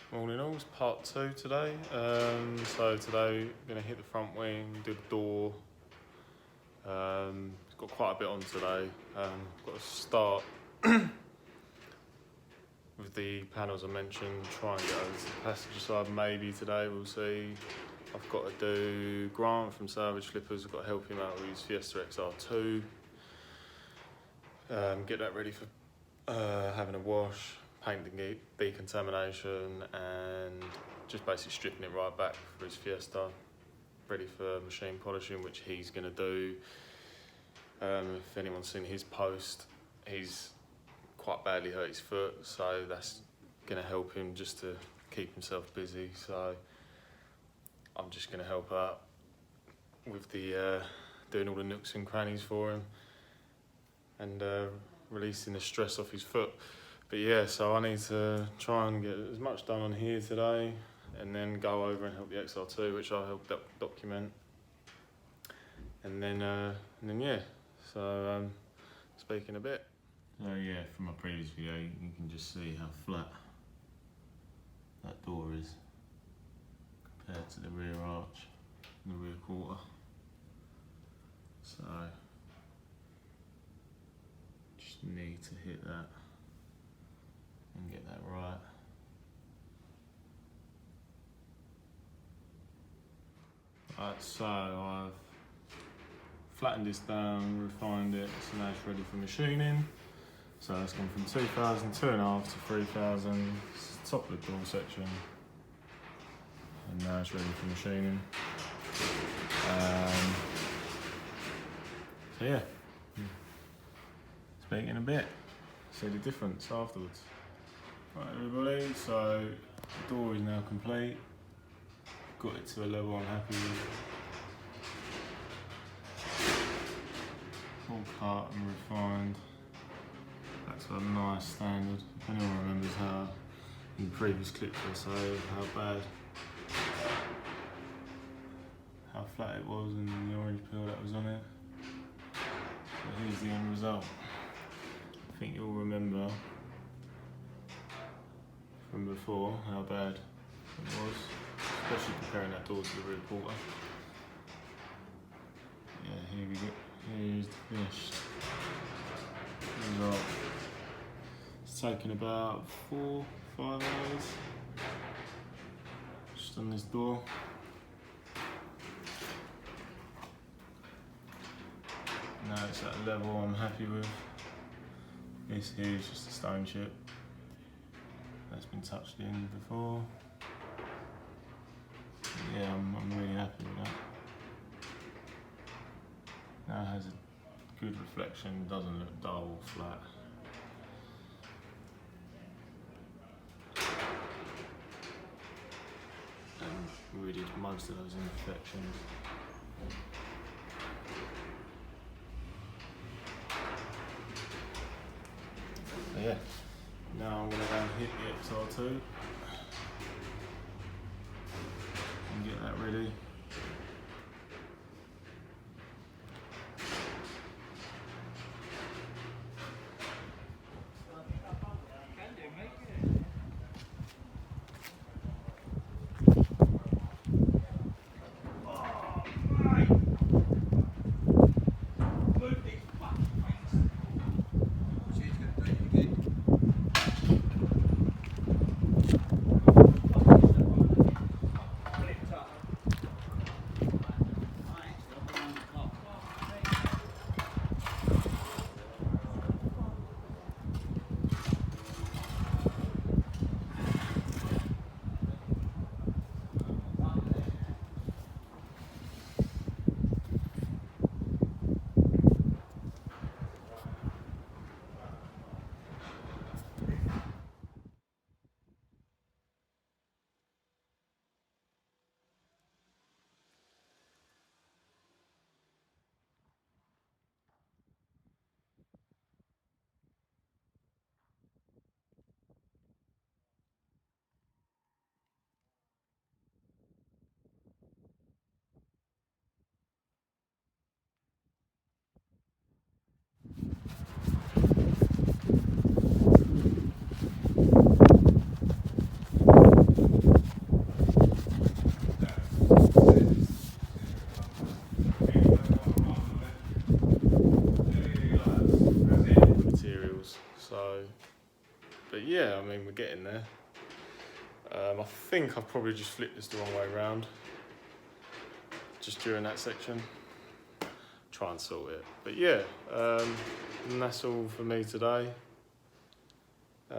Morning all, it's part 2 today. So today we're going to hit the front wing, do the door. It's got quite a bit on today. Got to start with the panels I mentioned, try and get over to the passenger side maybe today, we'll see. I've got to do Grant from Salvage Flippers, I've got to help him out with his Fiesta XR2. Get that ready for having a wash, painting decontamination, and just basically stripping it right back for his Fiesta, ready for machine polishing, which he's going to do. If anyone's seen his post, he's quite badly hurt his foot, so that's going to help him just to keep himself busy. So I'm just going to help out with the doing all the nooks and crannies for him and releasing the stress off his foot. But yeah, so I need to try and get as much done on here today and then go over and help the XR2, which I'll help document. And then yeah, so speaking a bit. So yeah, from my previous video, you can just see how flat that door is compared to the rear arch and the rear quarter. So just need to hit that and get that right. Right, so I've flattened this down, refined it, so now it's ready for machining. So it's gone from 2,000, 2.5 to 3,000, top of the door section, and now it's ready for machining. So yeah, speak in a bit, see the difference afterwards. Right everybody, so the door is now complete. Got it to a level I'm happy with. All cut and refined. That's a nice standard. If anyone remembers how in previous clips I say how flat it was and the orange peel that was on it. So here's the end result. I think you'll remember from before how bad it was, especially comparing that door to the rear quarter. Yeah, here we go. Here's the finished result. It's taken about 4-5 hours just on this door. Now it's at a level I'm happy with. This here is just a stone chip that's been touched in before. Yeah, I'm really happy with that. Now it has a good reflection, doesn't look dull or flat. And we did most of those imperfections. So yeah, now I'm going to go and hit the XR2 and get that ready. yeah, I mean, we're getting there. I think I've probably just flipped this the wrong way around, just during that section. Try and sort it. But yeah, and that's all for me today. I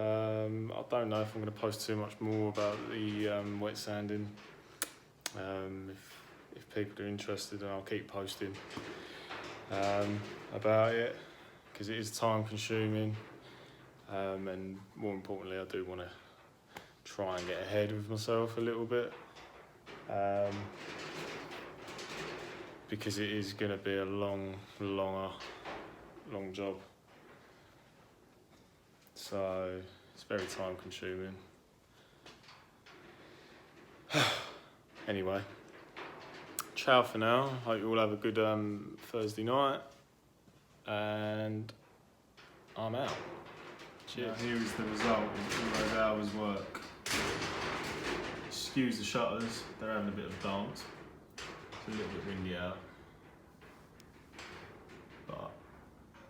don't know if I'm going to post too much more about the wet sanding. If people are interested, then I'll keep posting about it, because it is time consuming, and more importantly, I do want to try and get ahead of myself a little bit, because it is going to be a long job. So it's very time consuming. Anyway, ciao for now. Hope you all have a good Thursday night, and I'm out. Cheers. Now here is the result of all those hours work. Excuse the shutters, they're having a bit of a dance. It's a little bit windy out. But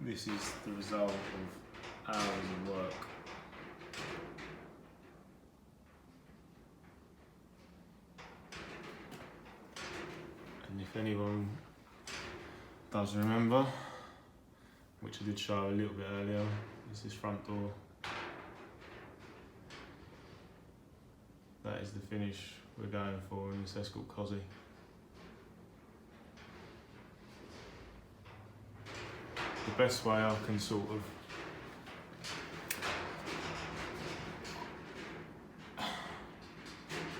this is the result of hours of work. And if anyone does remember, which I did show a little bit earlier, is this front door. That is the finish we're going for in this Escort Cosy. The best way I can sort of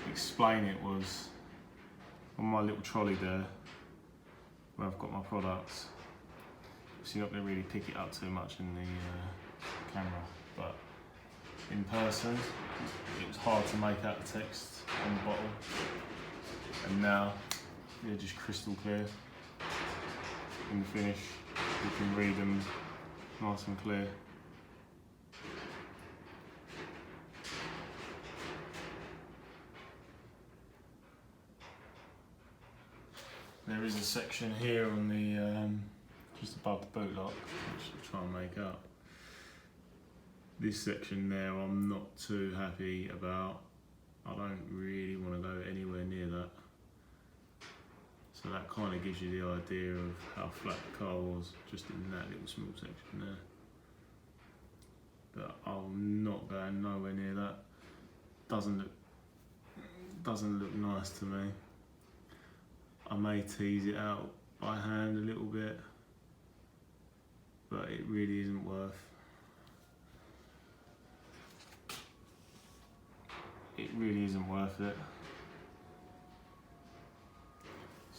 explain it was on my little trolley there, where I've got my products. So you're not going to really pick it up too much in the camera, but in person it was hard to make out the text on the bottle, and now they're just crystal clear in the finish. You can read them nice and clear. There is a section here on the just above the boot lock, which I'll try and make up. This section there I'm not too happy about. I don't really want to go anywhere near that. So that kind of gives you the idea of how flat the car was, just in that little small section there. But I'm not going nowhere near that. Doesn't look nice to me. I may tease it out by hand a little bit, but it really isn't worth. It really isn't worth it.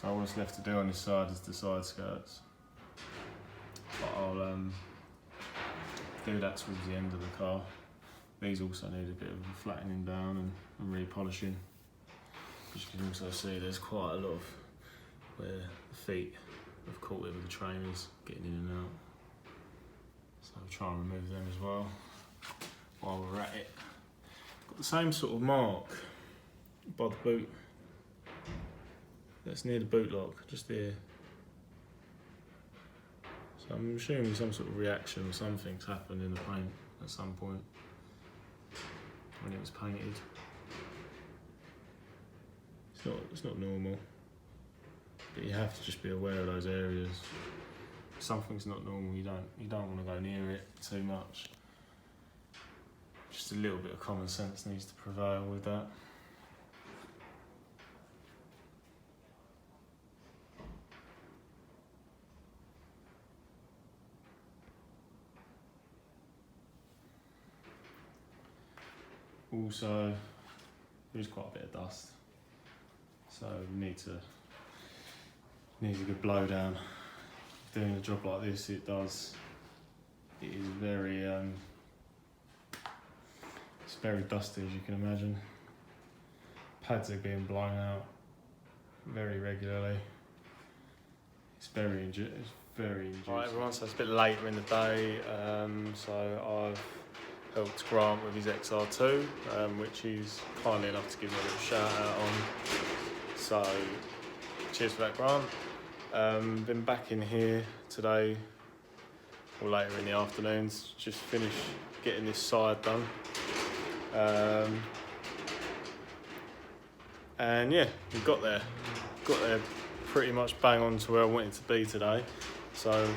So all that's left to do on this side is the side skirts. But I'll do that towards the end of the car. These also need a bit of a flattening down and repolishing. As you can also see, there's quite a lot of where the feet have caught it with the trainers getting in and out. So I'll try and remove them as well while we're at it. Got the same sort of mark by the boot. That's near the boot lock, just there. So I'm assuming some sort of reaction or something's happened in the paint at some point when it was painted. It's not normal, but you have to just be aware of those areas. If something's not normal, you don't want to go near it too much. Just a little bit of common sense needs to prevail with that. Also, there's quite a bit of dust, so we needs a good blowdown. Doing a job like this, it is very it's very dusty, as you can imagine. Pads are being blown out very regularly. It's very inducing. Right, everyone, so it's a bit later in the day, so I've helped Grant with his XR2, which he's kindly enough to give me a little shout out on. So, cheers for that, Grant. Been back in here today, or later in the afternoons, just finished getting this side done. And yeah, we got there pretty much bang on to where I wanted to be today. So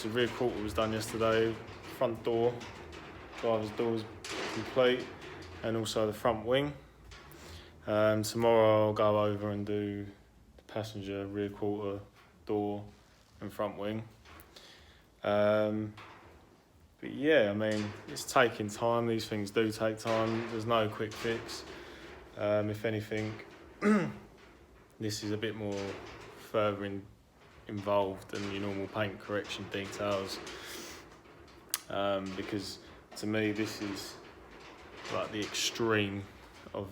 the rear quarter was done yesterday, front door, driver's door was complete, and also the front wing. Tomorrow I'll go over and do the passenger rear quarter, door and front wing. But yeah, I mean, it's taking time. These things do take time. There's no quick fix. If anything, this is a bit more further involved than your normal paint correction details. Because to me, this is like the extreme of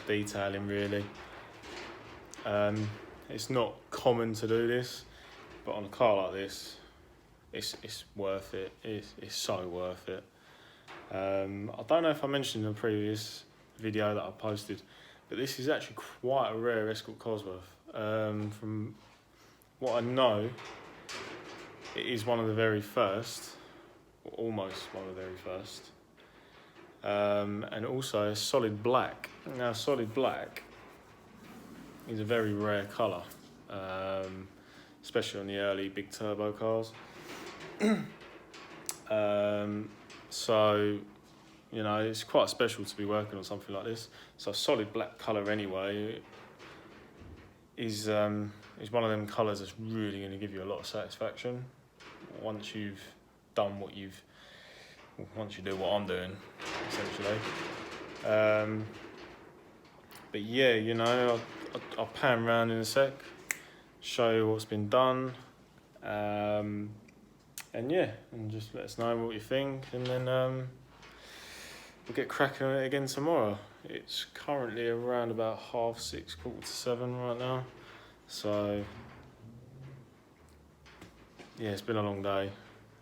detailing, really. It's not common to do this, but on a car like this, it's worth it. It's so worth it. I don't know if I mentioned in a previous video that I posted, but this is actually quite a rare Escort Cosworth. From what I know, it is one of the very first, or almost one of the very first. And also a solid black. Now, solid black is a very rare colour, especially on the early big turbo cars. So, you know, it's quite special to be working on something like this. So, solid black colour anyway is one of them colours that's really going to give you a lot of satisfaction once you've done once you do what I'm doing, essentially. But yeah, you know, I'll pan around in a sec, show you what's been done, and yeah, and just let us know what you think, and then we'll get cracking on it again tomorrow. It's currently around about 6:30, 6:45 right now, so yeah, it's been a long day.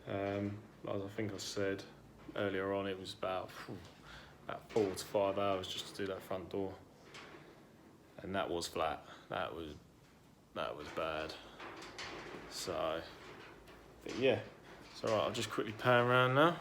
As I think I said earlier on, it was about 4 to 5 hours just to do that front door, and that was flat. That was bad. So, but yeah, it's alright. I'll just quickly pan around now.